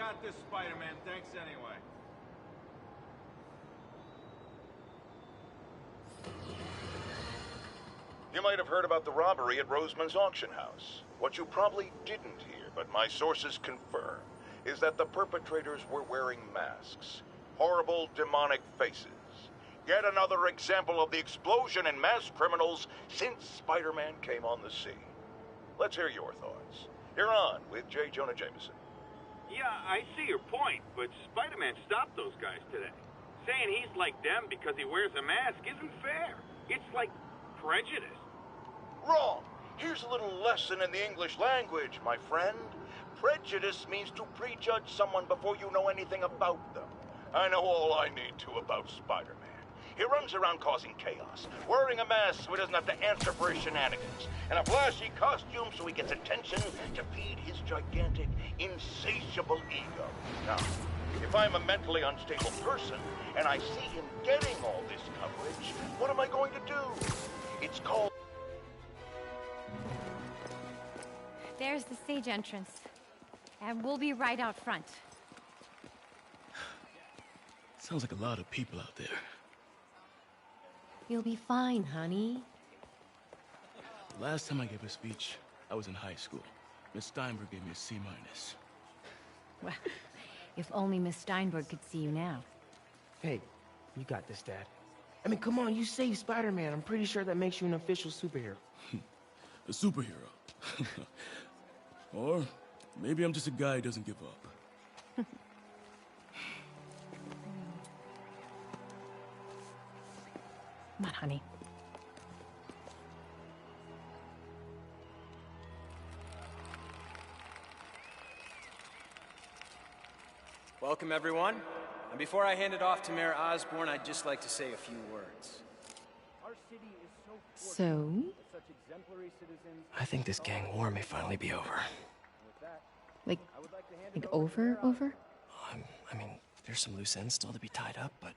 got this, Spider-Man. Thanks anyway. You might have heard about the robbery at Roseman's auction house. What you probably didn't hear, but my sources confirm, is that the perpetrators were wearing masks. Horrible, demonic faces. Yet another example of the explosion in mass criminals since Spider-Man came on the scene. Let's hear your thoughts. You're on with J. Jonah Jameson. Yeah, I see your point, but Spider-Man stopped those guys today. Saying he's like them because he wears a mask isn't fair. It's like prejudice. Wrong. Here's a little lesson in the English language, my friend. Prejudice means to prejudge someone before you know anything about them. I know all I need to about Spider-Man. He runs around causing chaos, wearing a mask so he doesn't have to answer for his shenanigans, and a flashy costume so he gets attention to feed his gigantic, insatiable ego. Now, if I'm a mentally unstable person, and I see him getting all this coverage, what am I going to do? It's called... There's the stage entrance. And we'll be right out front. Sounds like a lot of people out there. You'll be fine, honey. The last time I gave a speech, I was in high school. Miss Steinberg gave me a C-. Well, if only Miss Steinberg could see you now. Hey, you got this, Dad. I mean, come on, you saved Spider-Man. I'm pretty sure that makes you an official superhero. A superhero. Or maybe I'm just a guy who doesn't give up. Come on, honey. Welcome, everyone. And before I hand it off to Mayor Osborn, I'd just like to say a few words. So? I think this gang war may finally be over. Like over? I mean, there's some loose ends still to be tied up, but...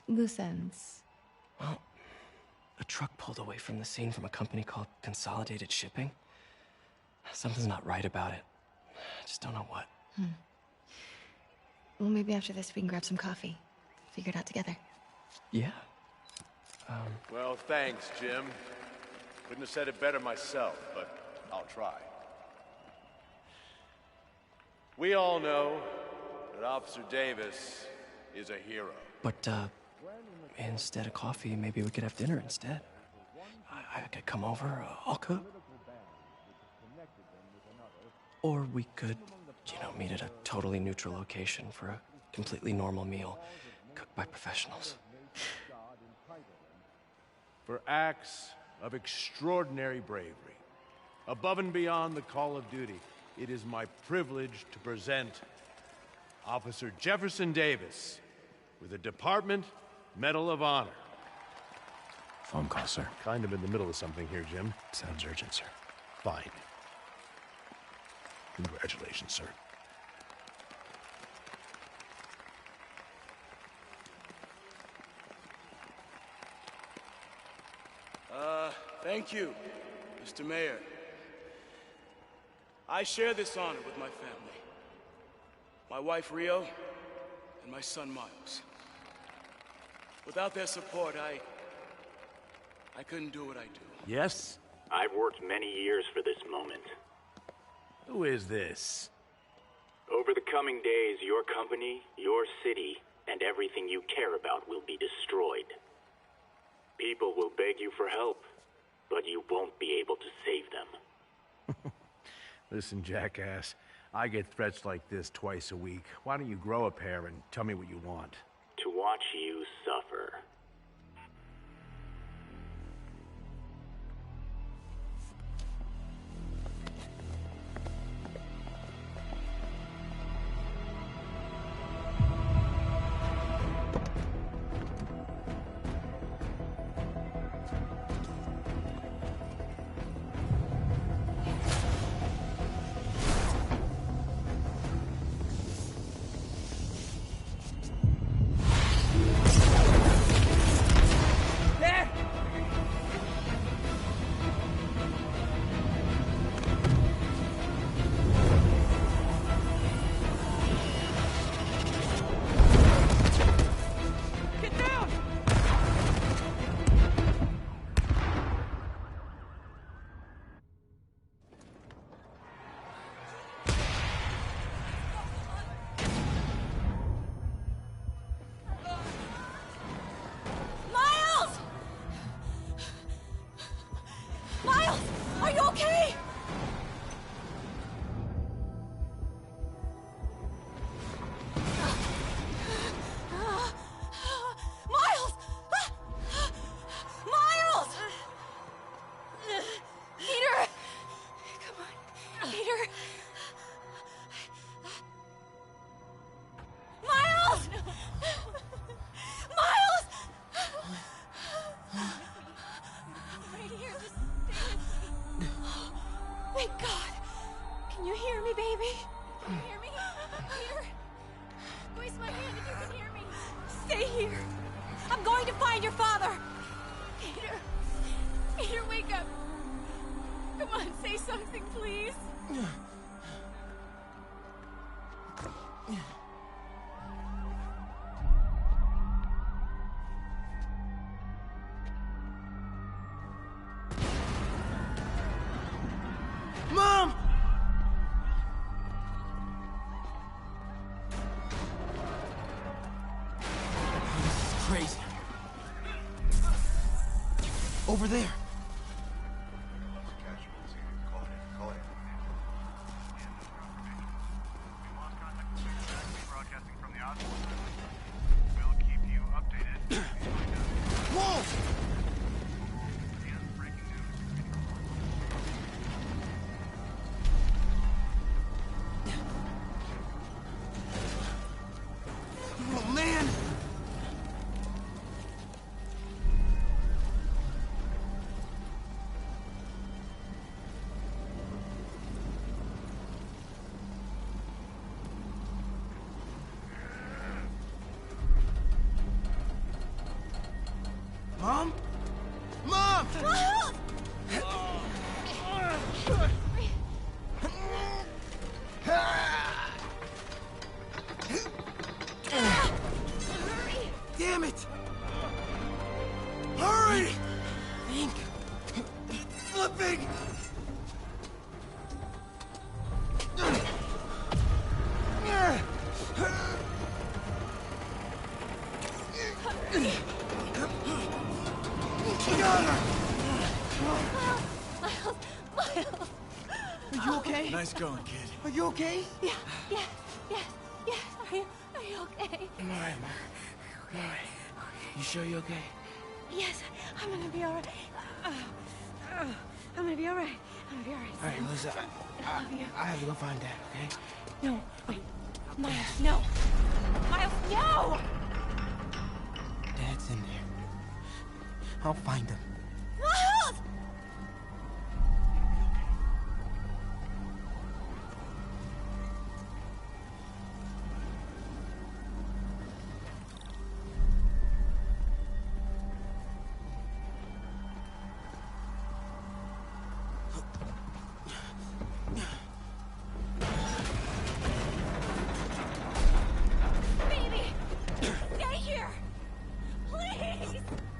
Loose ends. Well, a truck pulled away from the scene from a company called Consolidated Shipping. Something's not right about it. I just don't know what. Well, maybe after this we can grab some coffee. Figure it out together. Yeah. Well, thanks, Jim. Couldn't have said it better myself, but I'll try. We all know that Officer Davis is a hero. But, instead of coffee, maybe we could have dinner instead. I could come over, I'll cook. Or we could, meet at a totally neutral location for a completely normal meal, cooked by professionals. For acts of extraordinary bravery, above and beyond the call of duty, it is my privilege to present Officer Jefferson Davis with the Department Medal of Honor. Phone call, sir. Kind of in the middle of something here, Jim. Sounds urgent, sir. Fine. Congratulations, sir. Thank you, Mr. Mayor. I share this honor with my family. My wife, Rio, and my son, Miles. Without their support, I couldn't do what I do. Yes? I've worked many years for this moment. Who is this? Over the coming days, your company, your city, and everything you care about will be destroyed. People will beg you for help, but you won't be able to save them. Listen, jackass, I get threats like this twice a week. Why don't you grow a pair and tell me what you want? To watch you suffer. crazy. Over there. Mom? Mom! Damn it! Hurry! Think. Flipping! Are you okay? Nice going, kid. Are you okay? Yeah. Are you okay? I'm alright, Mom. I'm alright. You sure you're okay? Yes, I'm gonna be alright. I'm gonna be alright. I'm gonna be alright. Alright, Melissa, I love you. I have to go find Dad, okay? No, wait. Miles, no. Miles, no! Dad's in there. I'll find him. Miles!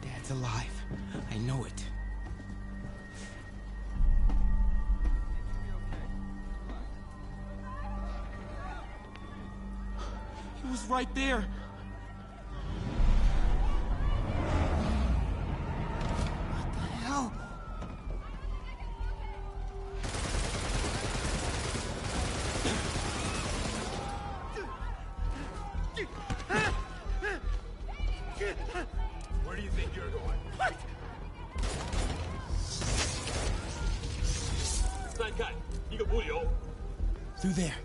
Dad's alive. I know it. He was right there. What the hell? Where do you think you're going? What? 再看一个补流。 Through there.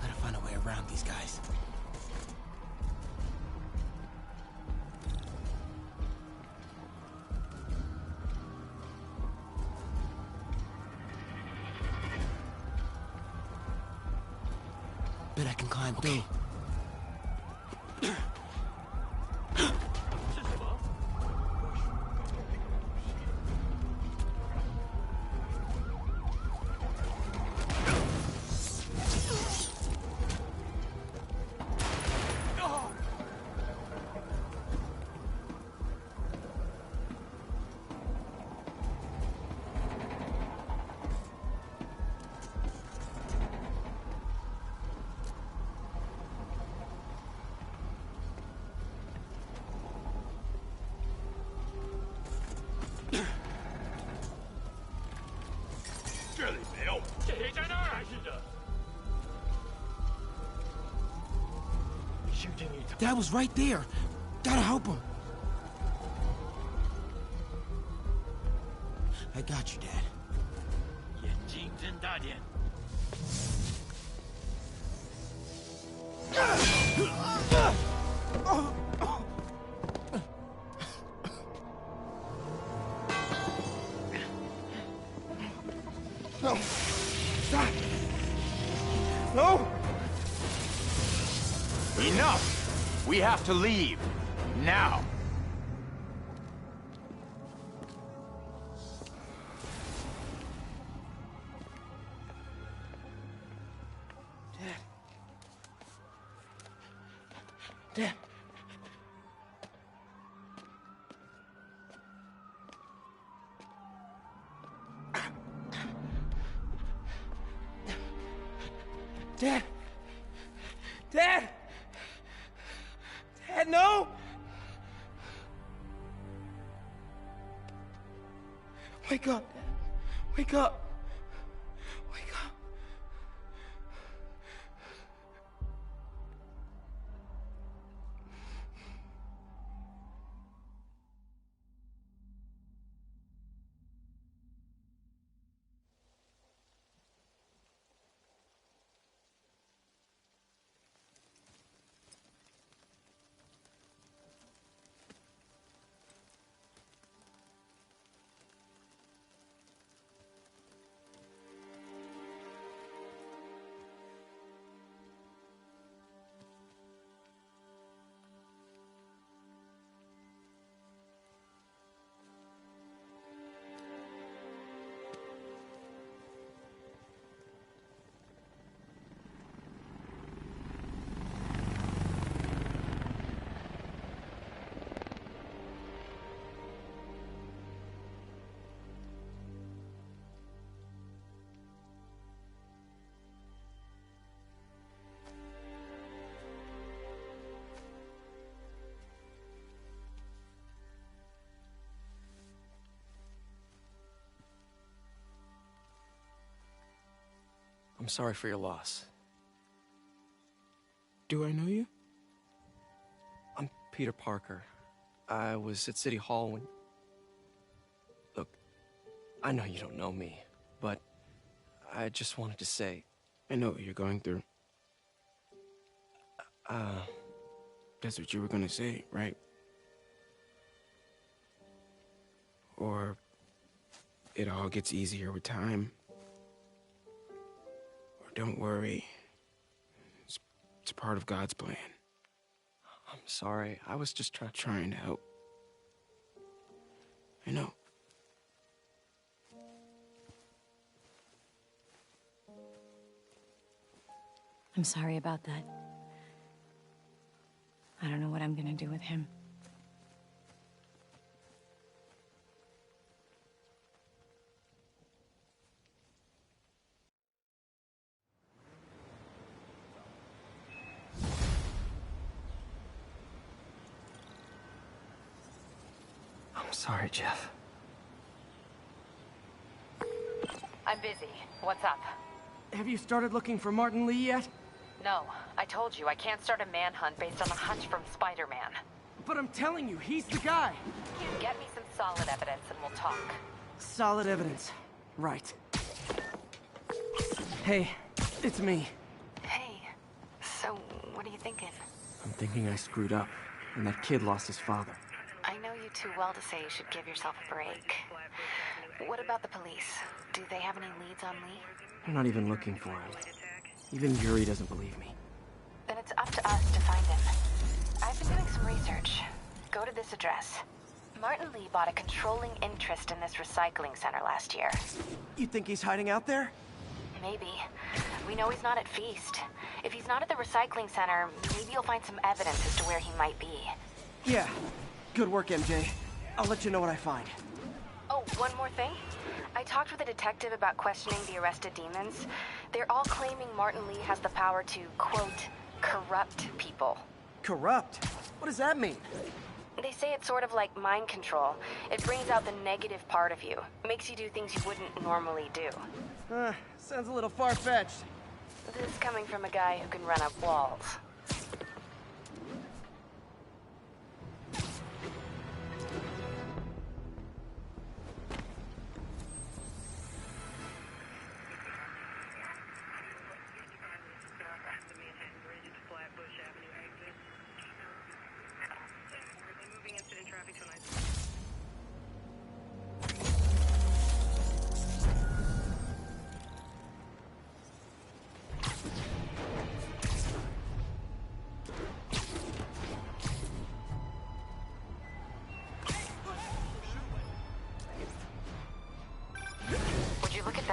Gotta find a way around these guys. Bet I can climb through. Dad was right there. Gotta help him. I got you, Dad. 眼睛睁大点。 Dad! We have to leave. Now. Dad. Dad! Dad! Dad, no! Wake up, Dad. Wake up. Wake up. I'm sorry for your loss. Do I know you? I'm Peter Parker. I was at City Hall when... Look, I know you don't know me, but I just wanted to say... I know what you're going through. That's what you were gonna say, right? Or it all gets easier with time. Or don't worry. It's part of God's plan. I'm sorry. I was just trying to help. I know. I'm sorry about that. I don't know what I'm gonna do with him. I'm sorry, Jeff. I'm busy. What's up? Have you started looking for Martin Lee yet? No, I told you I can't start a manhunt based on a hunch from Spider-Man. But I'm telling you, he's the guy. Get me some solid evidence and we'll talk. Solid evidence. Right. Hey, it's me. Hey, so what are you thinking? I'm thinking I screwed up, and that kid lost his father. I know you too well to say you should give yourself a break. What about the police? Do they have any leads on Lee? They're not even looking for him. Even Yuri doesn't believe me. Then it's up to us to find him. I've been doing some research. Go to this address. Martin Lee bought a controlling interest in this recycling center last year. You think he's hiding out there? Maybe. We know he's not at Feast. If he's not at the recycling center, maybe you'll find some evidence as to where he might be. Yeah. Good work, MJ. I'll let you know what I find. Oh, one more thing. I talked with a detective about questioning the arrested demons. They're all claiming Martin Lee has the power to, quote, corrupt people. Corrupt? What does that mean? They say it's sort of like mind control. It brings out the negative part of you. Makes you do things you wouldn't normally do. Sounds a little far-fetched. This is coming from a guy who can run up walls.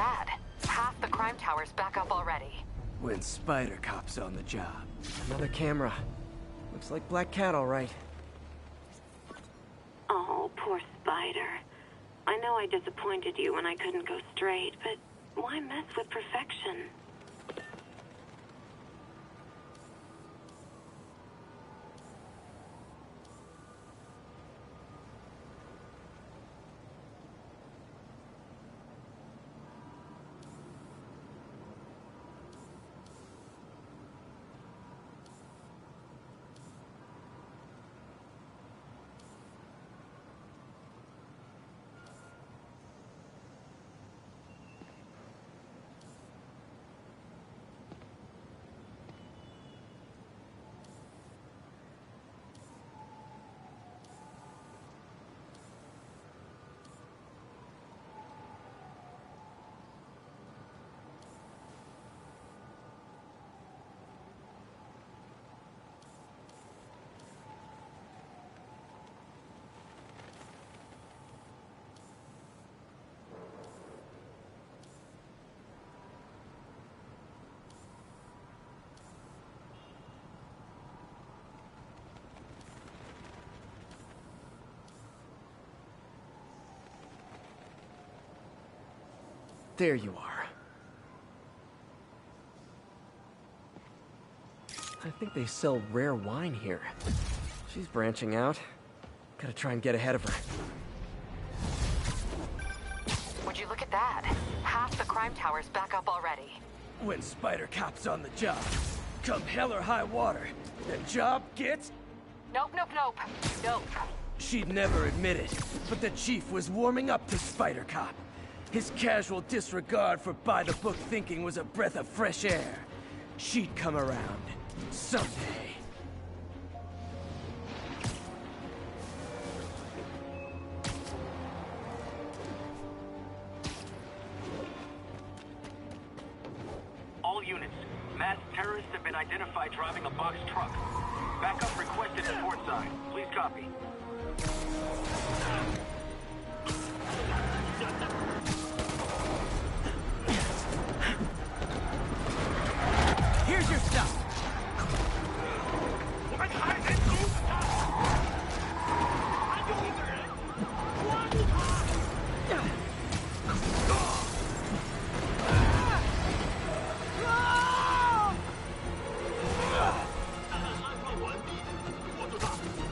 that? Half the crime tower's back up already. When Spider Cop's on the job. Another camera. Looks like Black Cat, all right. Oh, poor Spider. I know I disappointed you when I couldn't go straight, but why mess with perfection? There you are. I think they sell rare wine here. She's branching out. Gotta try and get ahead of her. Would you look at that? Half the crime tower's back up already. When Spider Cop's on the job, come hell or high water, the job gets... Nope. Nope. She'd never admit it, but the Chief was warming up to Spider Cop. His casual disregard for by-the-book thinking was a breath of fresh air. She'd come around. Someday. All units, masked terrorists have been identified driving a box truck. Backup requested at port side. Please copy. Here's your stuff.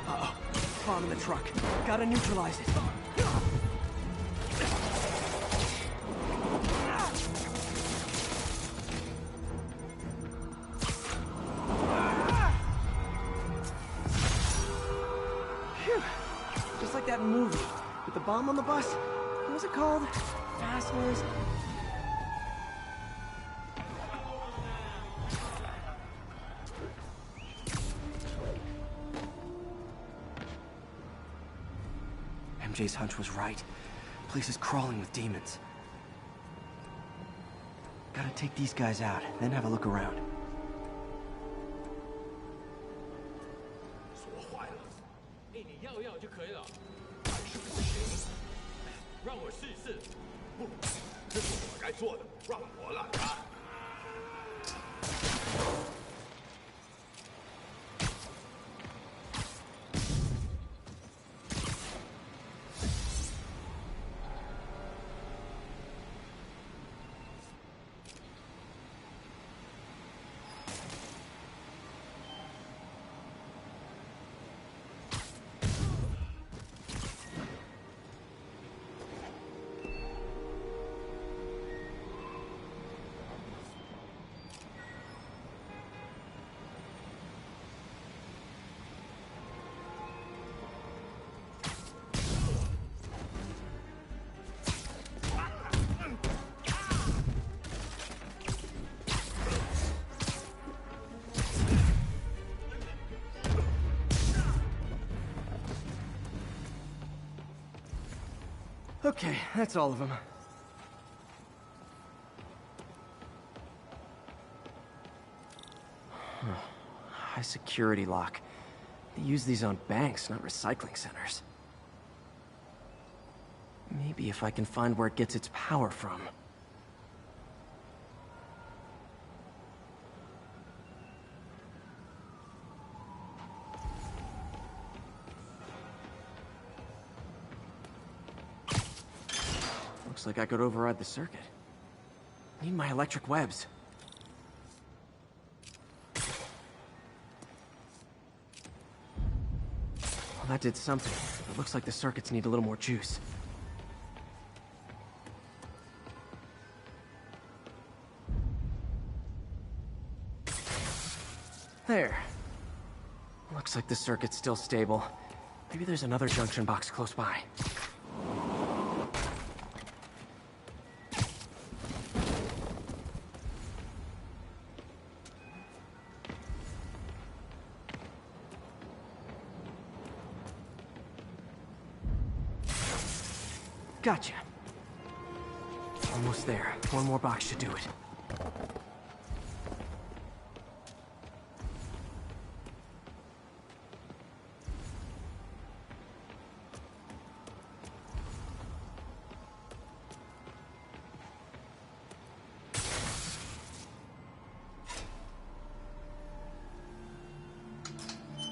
Uh-oh. Bomb in the truck. Gotta neutralize it. Just like that movie with the bomb on the bus. What was it called? Fasteners. MJ's hunch was right. Place is crawling with demons. Gotta take these guys out, then have a look around. 锁坏了，你要就可以了，还是不行。让我试试。不，这是我该做的，让我来干。 Okay, that's all of them. High security lock. They use these on banks, not recycling centers. Maybe if I can find where it gets its power from. like I could override the circuit. Need my electric webs. Well, that did something. It looks like the circuits need a little more juice. There. Looks like the circuit's still stable. Maybe there's another junction box close by. Gotcha. Almost there. One more box should do it.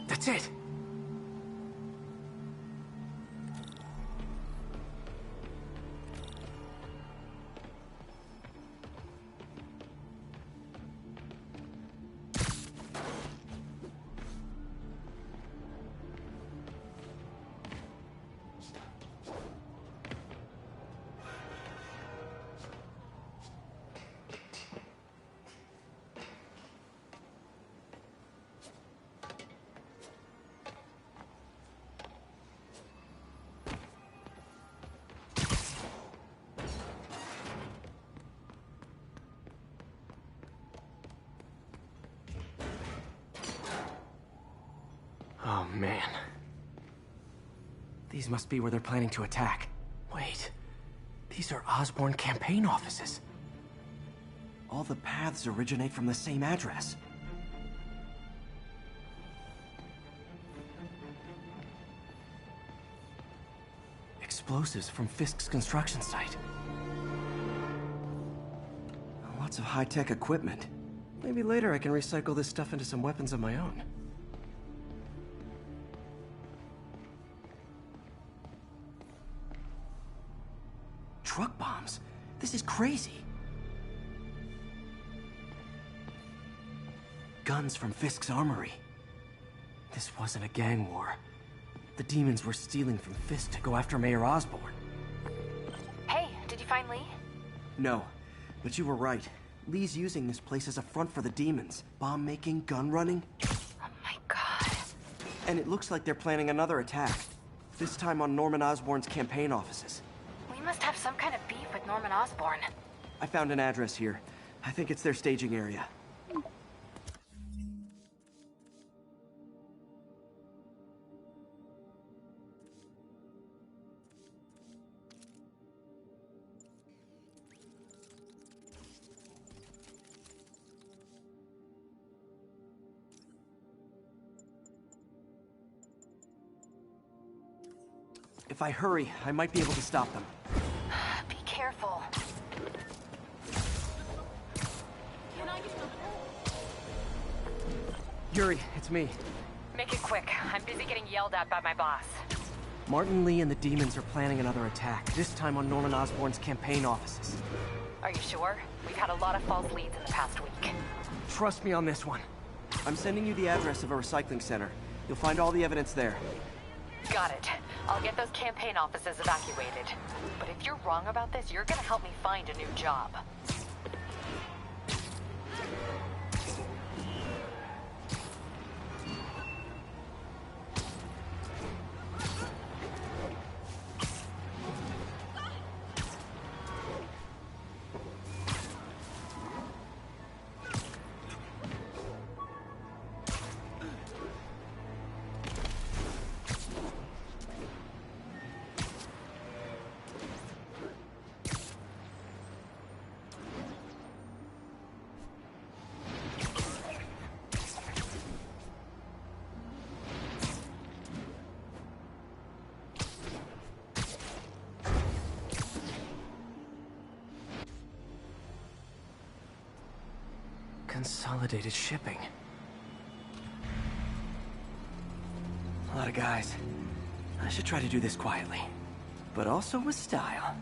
That's it. Oh, man. These must be where they're planning to attack. Wait. These are Osborn campaign offices. All the paths originate from the same address. Explosives from Fisk's construction site. Lots of high-tech equipment. Maybe later I can recycle this stuff into some weapons of my own. Truck bombs? This is crazy. Guns from Fisk's armory. This wasn't a gang war. The demons were stealing from Fisk to go after Mayor Osborn. Hey, did you find Lee? No, but you were right. Lee's using this place as a front for the demons. Bomb-making, gun-running. Oh my god. And it looks like they're planning another attack. This time on Norman Osborn's campaign offices. We must have some kind of beef with Norman Osborn. I found an address here. I think it's their staging area. If I hurry, I might be able to stop them. Be careful. Yuri, it's me. Make it quick. I'm busy getting yelled at by my boss. Martin Lee and the demons are planning another attack, this time on Norman Osborn's campaign offices. Are you sure? We've had a lot of false leads in the past week. Trust me on this one. I'm sending you the address of a recycling center. You'll find all the evidence there. Got it. I'll get those campaign offices evacuated. But if you're wrong about this, you're gonna help me find a new job. Consolidated shipping. A lot of guys. I should try to do this quietly, but also with style.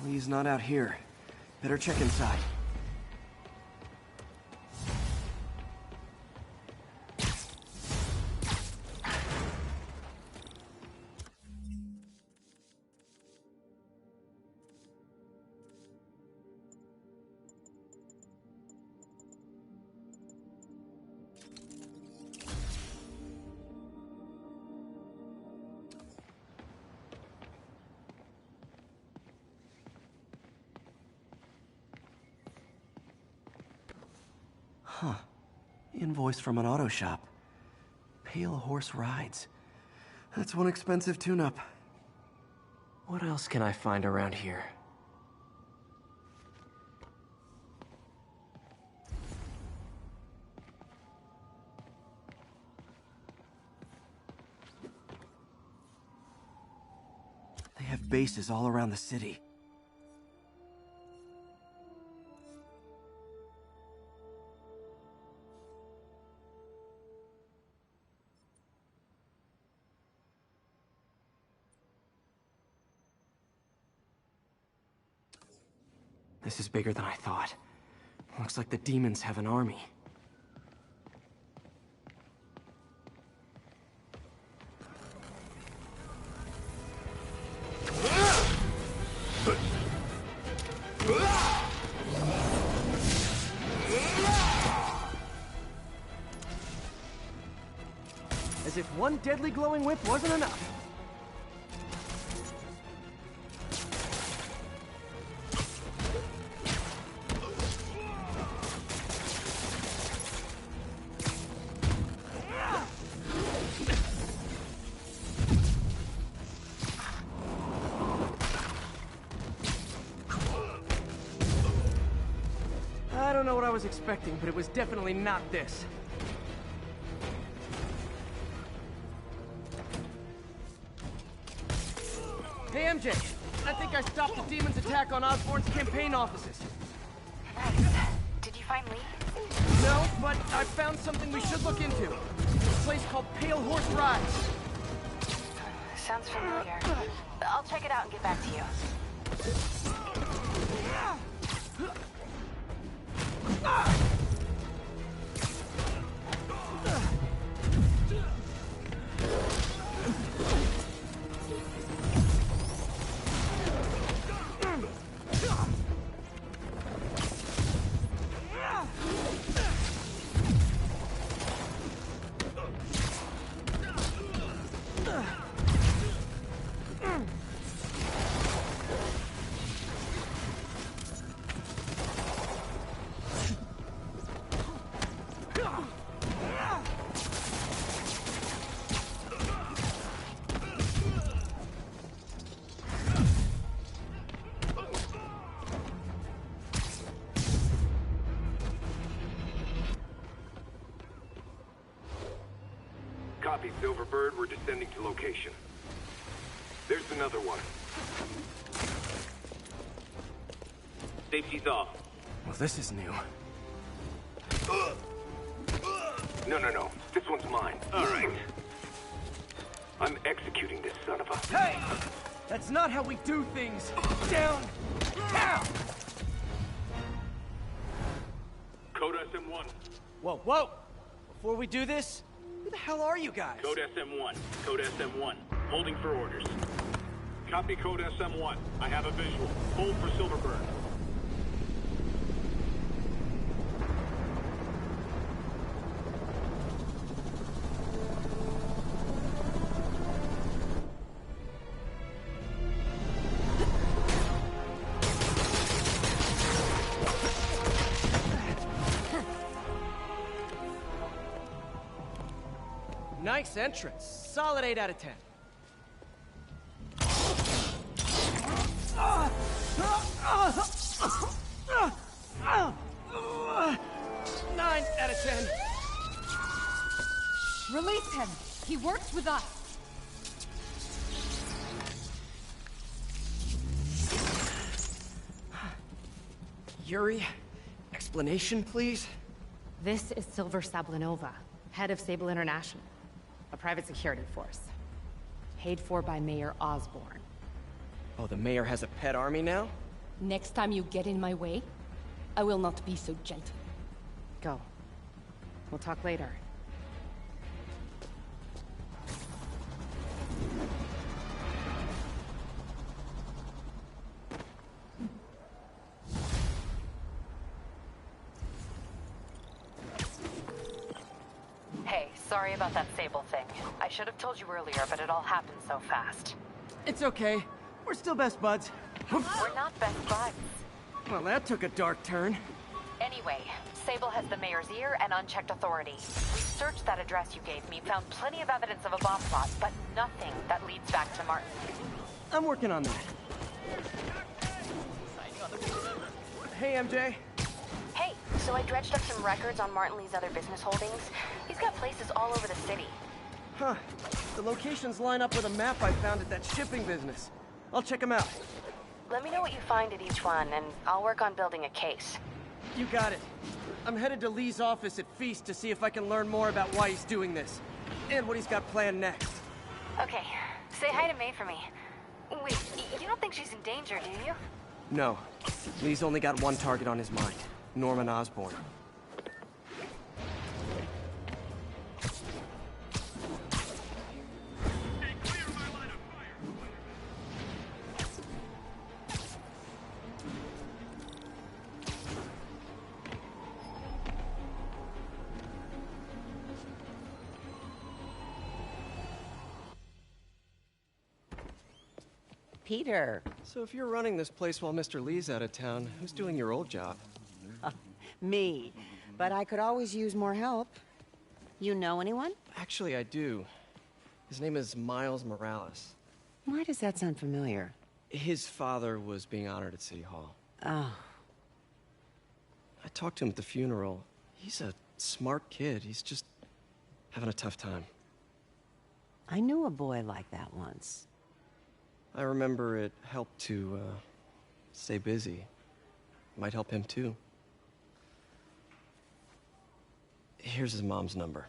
Lee's not out here. Better check inside. Huh. Invoice from an auto shop. Pale Horse Rides. That's one expensive tune-up. What else can I find around here? They have bases all around the city. This is bigger than I thought. Looks like the demons have an army. As if one deadly glowing whip wasn't enough. I don't know what I was expecting, but it was definitely not this. Hey, MJ. I think I stopped the demon's attack on Osborn's campaign offices. Nice. Did you find Lee? No, but I found something we should look into. A place called Pale Horse Rides. Sounds familiar. I'll check it out and get back to you. Copy, Silverbird. We're descending to location. There's another one. Safety's off. Well, this is new. No. This one's mine. All right. I'm executing this son of a... Hey! That's not how we do things! Down! Down! Code SM-1. Whoa! Before we do this, who the hell are you guys? Code SM-1. Code SM-1. Holding for orders. Copy Code SM-1. I have a visual. Hold for Silverbird. Nice entrance. Solid 8 out of 10. 9 out of 10. Release him. He works with us. Yuri, explanation, please? This is Silver Sablinova, head of Sable International, a private security force. Paid for by Mayor Osborn. Oh, the mayor has a pet army now? Next time you get in my way, I will not be so gentle. Go. We'll talk later. Hey, sorry about that Sable thing. I should have told you earlier, but it all happened so fast. It's okay. We're still best buds. We're not best buds. Well, that took a dark turn. Anyway, Sable has the mayor's ear and unchecked authority. We searched that address you gave me, found plenty of evidence of a bomb plot, but nothing that leads back to Martin. I'm working on that. Hey, MJ. Hey, so I dredged up some records on Martin Lee's other business holdings. He's got places all over the city. Huh. The locations line up with a map I found at that shipping business. I'll check them out. Let me know what you find at each one, and I'll work on building a case. You got it. I'm headed to Lee's office at Feast to see if I can learn more about why he's doing this. And what he's got planned next. Okay. Say hi to May for me. Wait, you don't think she's in danger, do you? No. Lee's only got one target on his mind. Norman Osborn. Peter. So if you're running this place while Mr. Lee's out of town, who's doing your old job? Me. But I could always use more help. You know anyone? Actually, I do. His name is Miles Morales. Why does that sound familiar? His father was being honored at City Hall. Oh. I talked to him at the funeral. He's a smart kid. He's just having a tough time. I knew a boy like that once. I remember it helped to, stay busy. Might help him, too. Here's his mom's number.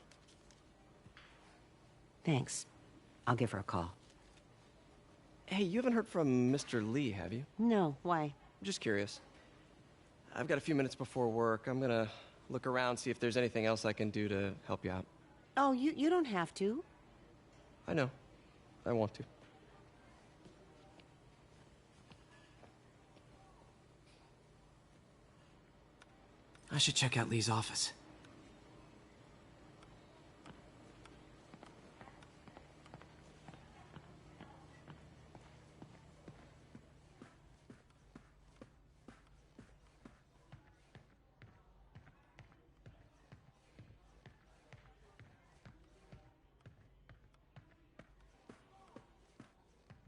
Thanks. I'll give her a call. Hey, you haven't heard from Mr. Lee, have you? No, why? Just curious. I've got a few minutes before work. I'm gonna look around, see if there's anything else I can do to help you out. Oh, you don't have to. I know. I want to. I should check out Lee's office.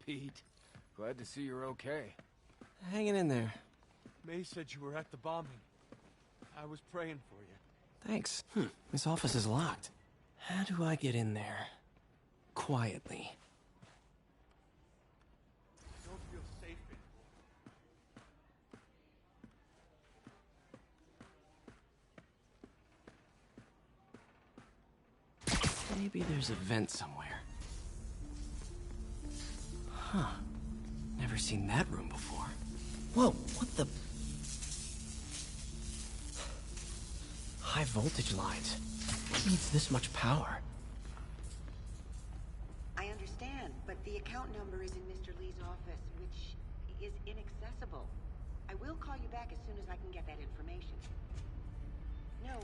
Pete, glad to see you're okay. Hanging in there. May said you were at the bombing. I was praying for you. Thanks. This office is locked. How do I get in there? Quietly. I don't feel safe anymore. Maybe there's a vent somewhere. Huh. Never seen that room before. Whoa, what the... High voltage lines. What needs this much power? I understand, but the account number is in Mr. Lee's office, which is inaccessible. I will call you back as soon as I can get that information. No.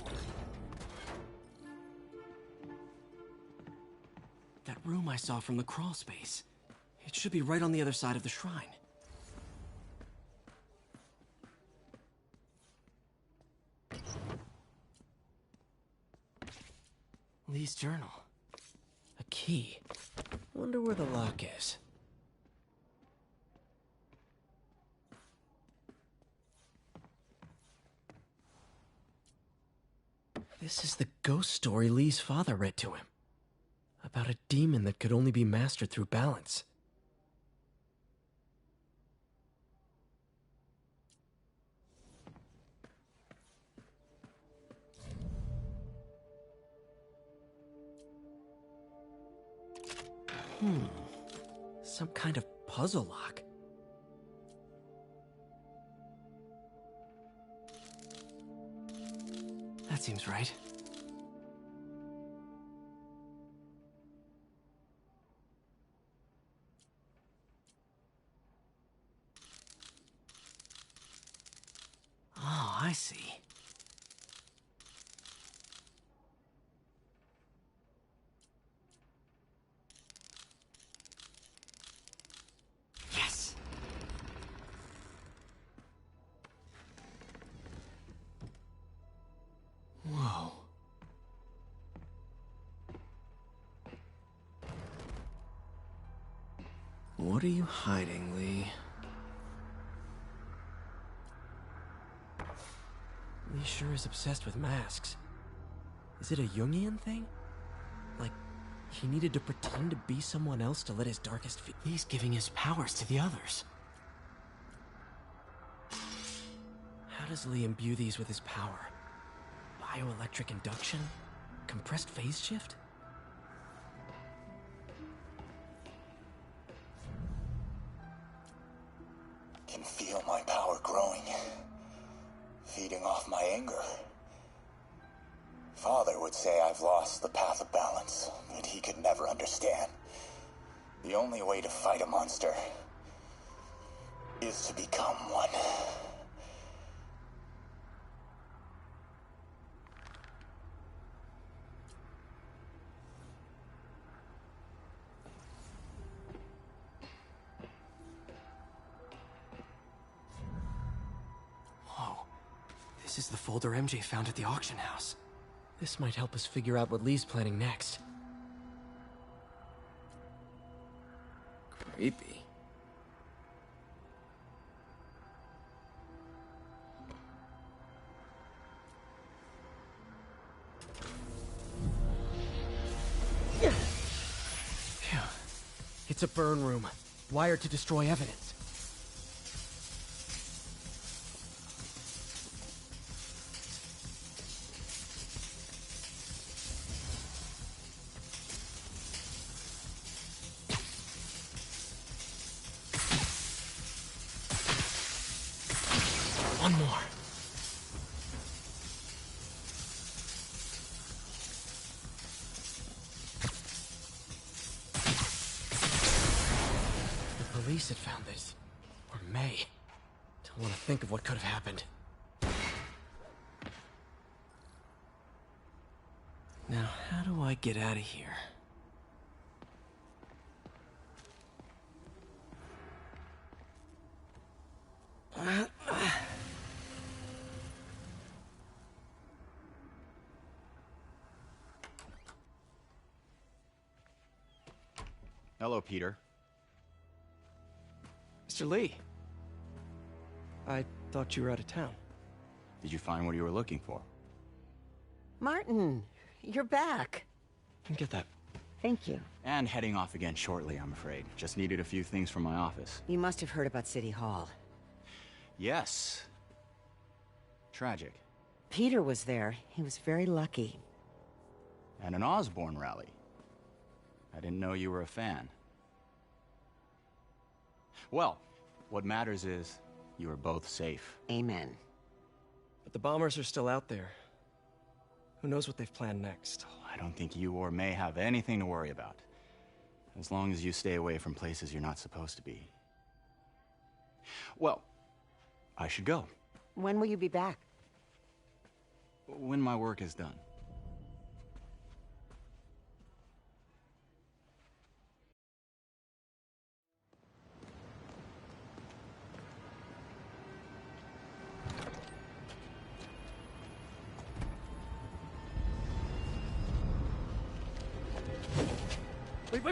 That room I saw from the crawl space. It should be right on the other side of the shrine. Lee's journal. A key. Wonder where the lock is. This is the ghost story Lee's father read to him. About a demon that could only be mastered through balance. Some kind of puzzle lock. That seems right. Oh, I see. Yes! Whoa. What are you hiding, Lee? Lee sure is obsessed with masks. Is it a Jungian thing? Like, he needed to pretend to be someone else to let his darkest He's giving his powers to the others. How does Lee imbue these with his power? Bioelectric induction? Compressed phase shift? Can feel my power growing, feeding off my anger. Father would say I've lost the path of balance, but he could never understand. The only way to fight a monster is to become one. This is the folder MJ found at the auction house. This might help us figure out what Lee's planning next. Creepy. Phew. It's a burn room, wired to destroy evidence. One more. The police had found this. Or may. Don't want to think of what could have happened. Now, how do I get out of here? Hello, Peter. Mr. Lee. I thought you were out of town. Did you find what you were looking for? Martin, you're back. Get that. Thank you. And heading off again shortly, I'm afraid. Just needed a few things from my office. You must have heard about City Hall. Yes. Tragic. Peter was there. He was very lucky. And an Osborn rally. I didn't know you were a fan. Well, what matters is you are both safe. Amen. But the bombers are still out there. Who knows what they've planned next? I don't think you or May have anything to worry about. As long as you stay away from places you're not supposed to be. Well, I should go. When will you be back? When my work is done.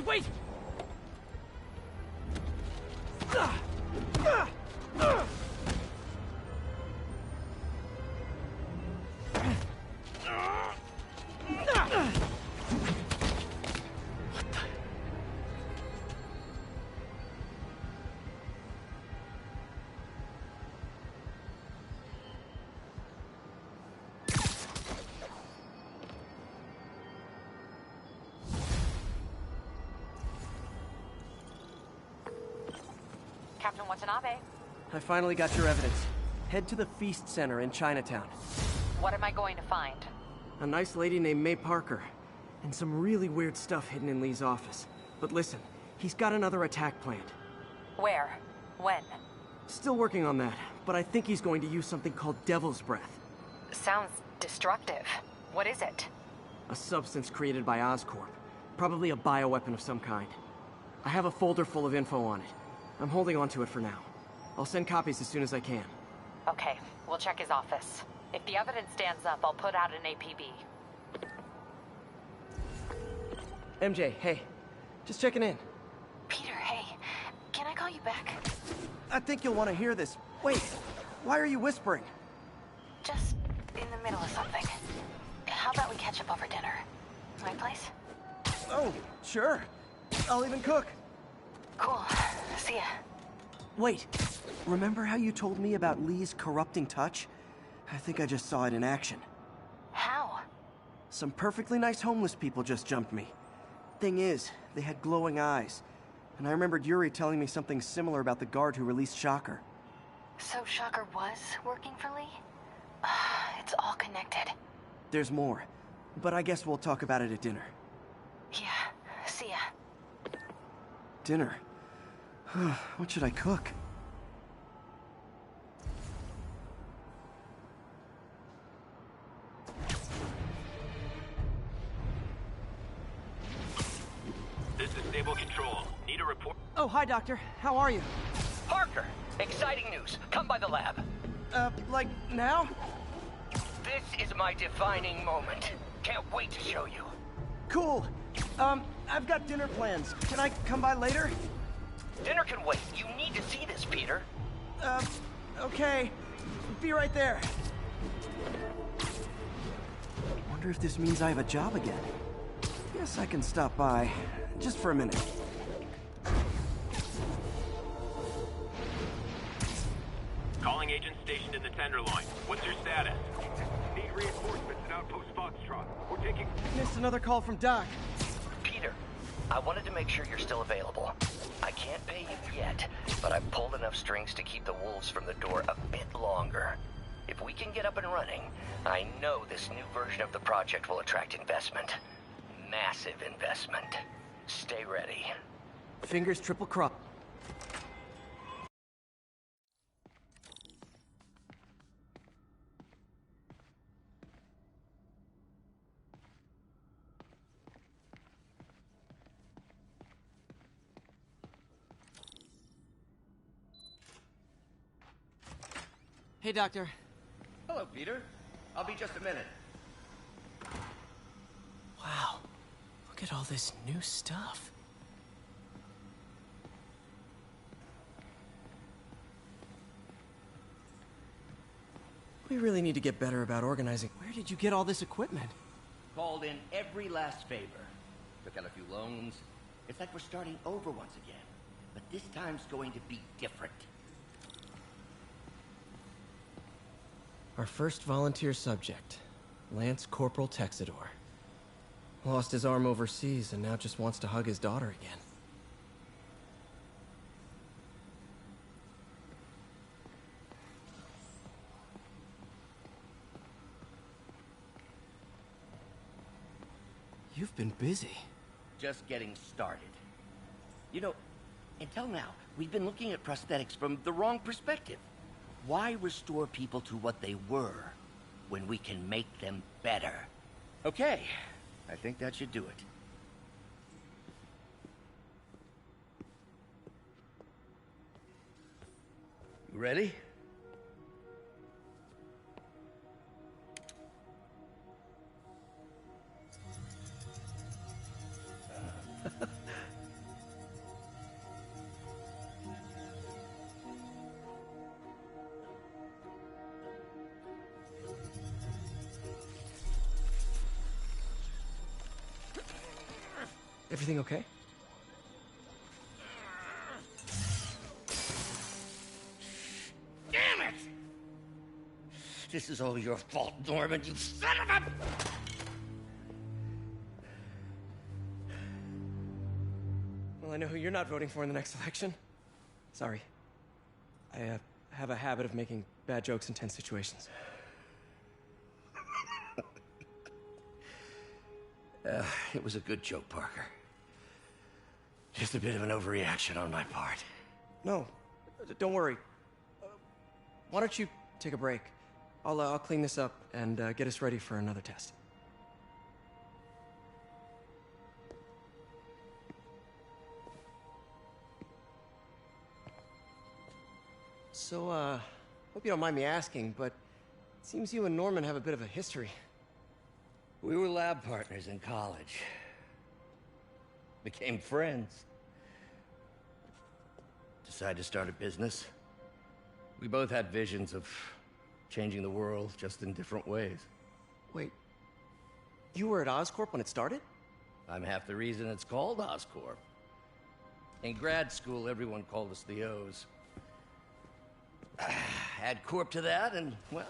Wait! Captain Watanabe. I finally got your evidence. Head to the Feast Center in Chinatown. What am I going to find? A nice lady named May Parker. And some really weird stuff hidden in Lee's office. But listen, he's got another attack planned. Where? When? Still working on that, but I think he's going to use something called Devil's Breath. Sounds destructive. What is it? A substance created by Oscorp. Probably a bioweapon of some kind. I have a folder full of info on it. I'm holding on to it for now. I'll send copies as soon as I can. Okay, we'll check his office. If the evidence stands up, I'll put out an APB. MJ, hey. Just checking in. Peter, hey. Can I call you back? I think you'll want to hear this. Wait, why are you whispering? Just in the middle of something. How about we catch up over dinner? My place? Oh, sure. I'll even cook. Cool. See ya. Wait, remember how you told me about Lee's corrupting touch? I think I just saw it in action. How? Some perfectly nice homeless people just jumped me. Thing is, they had glowing eyes. And I remembered Yuri telling me something similar about the guard who released Shocker. So Shocker was working for Lee? It's all connected. There's more, but I guess we'll talk about it at dinner. Yeah, see ya. Dinner? What should I cook? This is Stable Control. Need a report? Oh, hi, Doctor. How are you? Parker! Exciting news. Come by the lab. Like now? This is my defining moment. Can't wait to show you. Cool. I've got dinner plans. Can I come by later? Dinner can wait. You need to see this, Peter. Okay. Be right there. Wonder if this means I have a job again. Guess I can stop by. Just for a minute. Calling agent stationed in the Tenderloin. What's your status? Need reinforcements at Outpost Foxtrot. We're taking... Missed another call from Doc. Peter, I wanted to make sure you're still available. I can't pay you yet, but I've pulled enough strings to keep the wolves from the door a bit longer. If we can get up and running, I know this new version of the project will attract investment. Massive investment. Stay ready. Fingers triple cross. Hey, Doctor. Hello, Peter. I'll be just a minute. Wow. Look at all this new stuff. We really need to get better about organizing. Where did you get all this equipment? Called in every last favor. Took out a few loans. It's like we're starting over once again. But this time's going to be different. Our first volunteer subject, Lance Corporal Texador. Lost his arm overseas and now just wants to hug his daughter again. You've been busy. Just getting started. You know, until now, we've been looking at prosthetics from the wrong perspective. Why restore people to what they were when we can make them better? Okay, I think that should do it. You ready? Everything okay? Damn it! This is all your fault, Norman, you son of a... Well, I know who you're not voting for in the next election. Sorry. I have a habit of making bad jokes in tense situations. It was a good joke, Parker. Just a bit of an overreaction on my part. No, don't worry. Why don't you take a break? I'll clean this up and get us ready for another test. So, hope you don't mind me asking, but it seems you and Norman have a bit of a history. We were lab partners in college. Became friends. Decided to start a business. We both had visions of changing the world, just in different ways. Wait, you were at Oscorp when it started? I'm half the reason it's called Oscorp. In grad school, everyone called us the O's. Add Corp to that, and, well,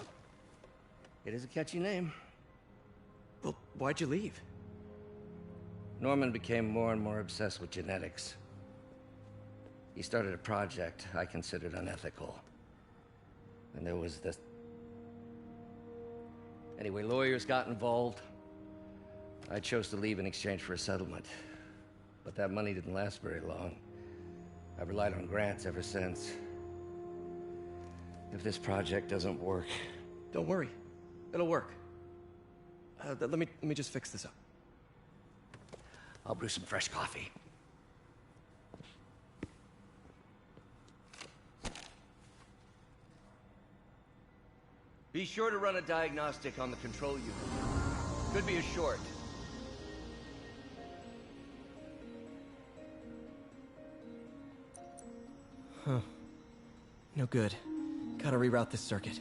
it is a catchy name. Well, why'd you leave? Norman became more and more obsessed with genetics. He started a project I considered unethical. And there was this... Anyway, lawyers got involved. I chose to leave in exchange for a settlement. But that money didn't last very long. I've relied on grants ever since. If this project doesn't work... Don't worry. It'll work. Let me just fix this up. I'll brew some fresh coffee. Be sure to run a diagnostic on the control unit. Could be a short. Huh. No good. Gotta reroute this circuit.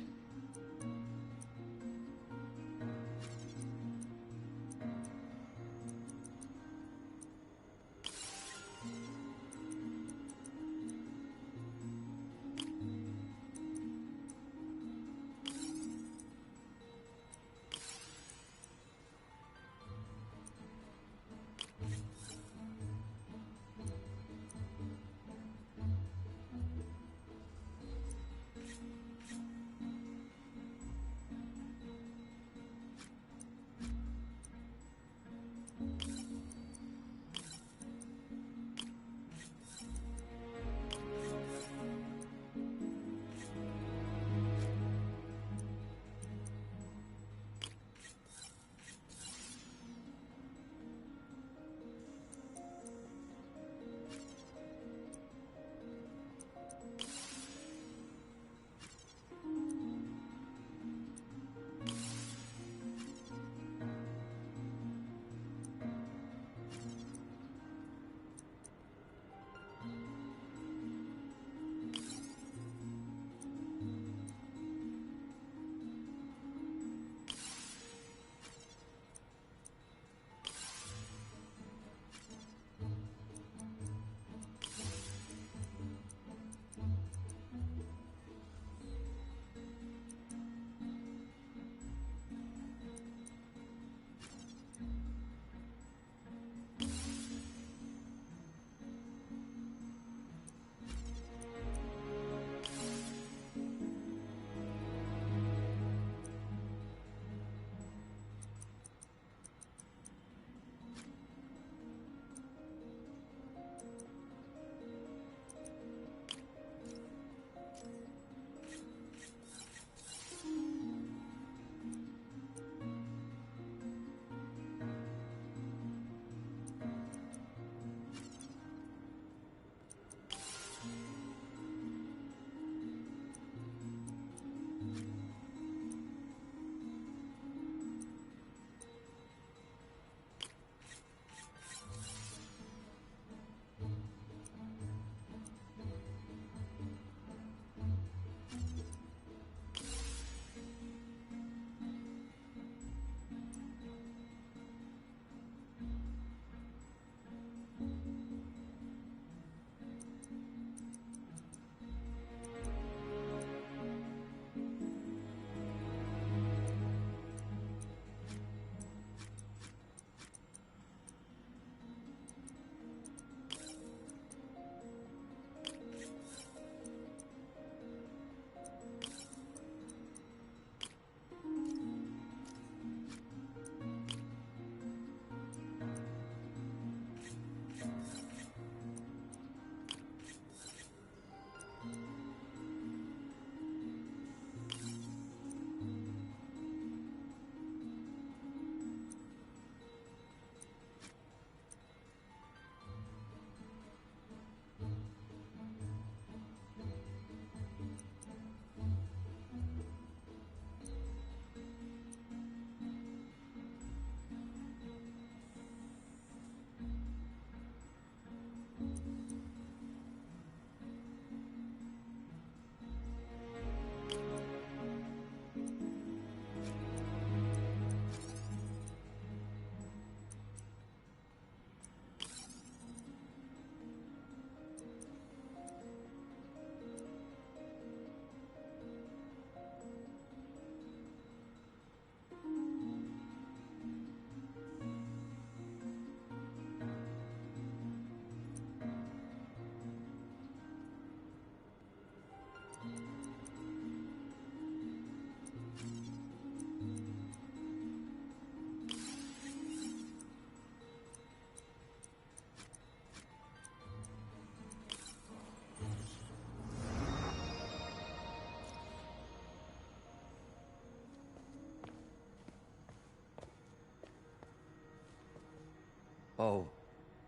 Oh,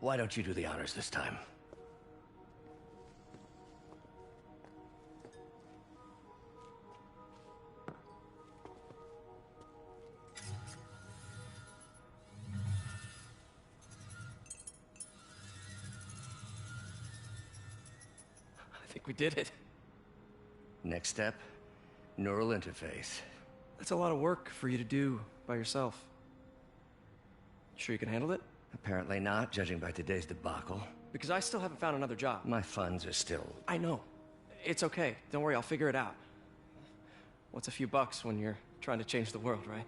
why don't you do the honors this time? I think we did it. Next step, neural interface. That's a lot of work for you to do by yourself. Sure you can handle it? Apparently not, judging by today's debacle. Because I still haven't found another job. My funds are still... I know. It's okay. Don't worry, I'll figure it out. What's a few bucks when you're trying to change the world, right?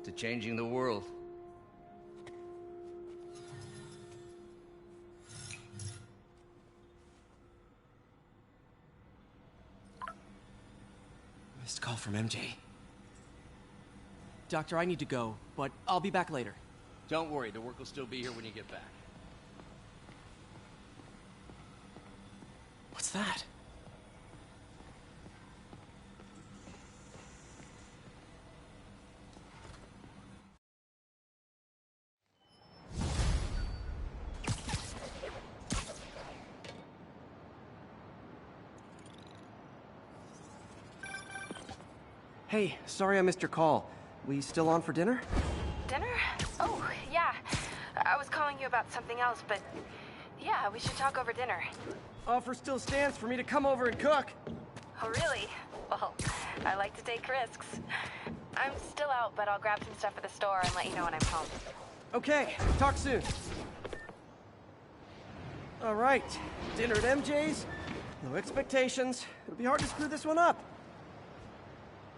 To changing the world. Missed call from MJ. Doctor, I need to go, but I'll be back later. Don't worry, the work will still be here when you get back. What's that? Hey, sorry I missed your call. We still on for dinner? Dinner? Oh, yeah. I was calling you about something else, but yeah, we should talk over dinner. Offer still stands for me to come over and cook. Oh, really? Well, I like to take risks. I'm still out, but I'll grab some stuff at the store and let you know when I'm home. Okay, talk soon. All right, dinner at MJ's. No expectations. It'll be hard to screw this one up.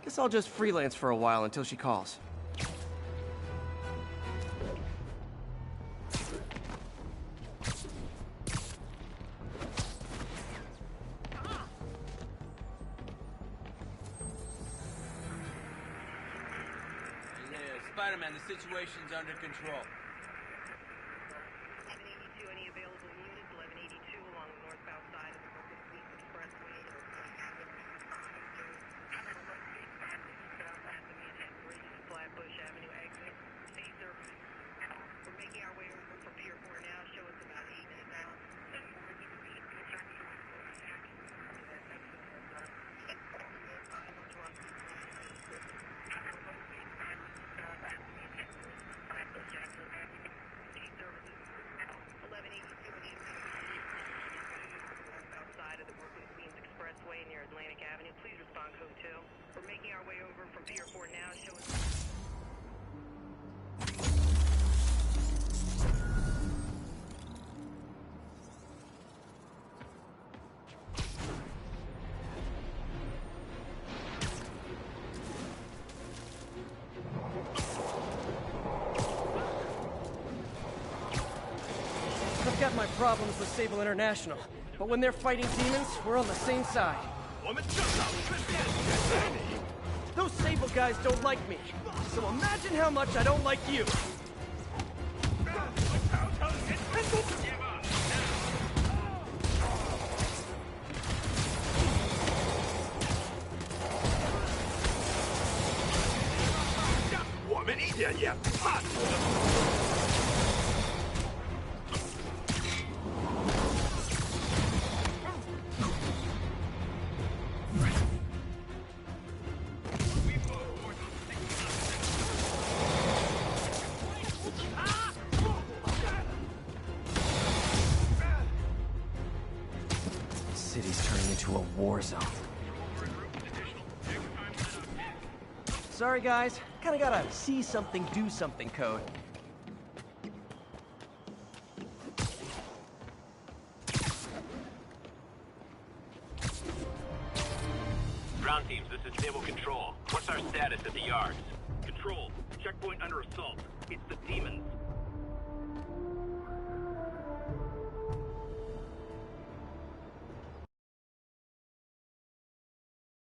Guess I'll just freelance for a while until she calls. Spider-Man, the situation's under control. 1182, any available units? 1182 along the northbound side of the Brooklyn Queens Expressway. Flatbush Avenue exit. Sea surface. We're making our way over from Pier 4 now. Show us about 8 minutes out. Outside of the Brooklyn Queens Expressway near Atlantic Avenue. Please respond code 2. We're making our way over from Pier 4 now. Show us. I've got my problems with Sable International, but when they're fighting demons, we're on the same side. Those Sable guys don't like me, so imagine how much I don't like you. City's turning into a war zone. Sorry guys, kinda gotta see something, do something code. Ground teams, this is Stable Control. What's our status at the yards? Control, checkpoint under assault. It's the demons.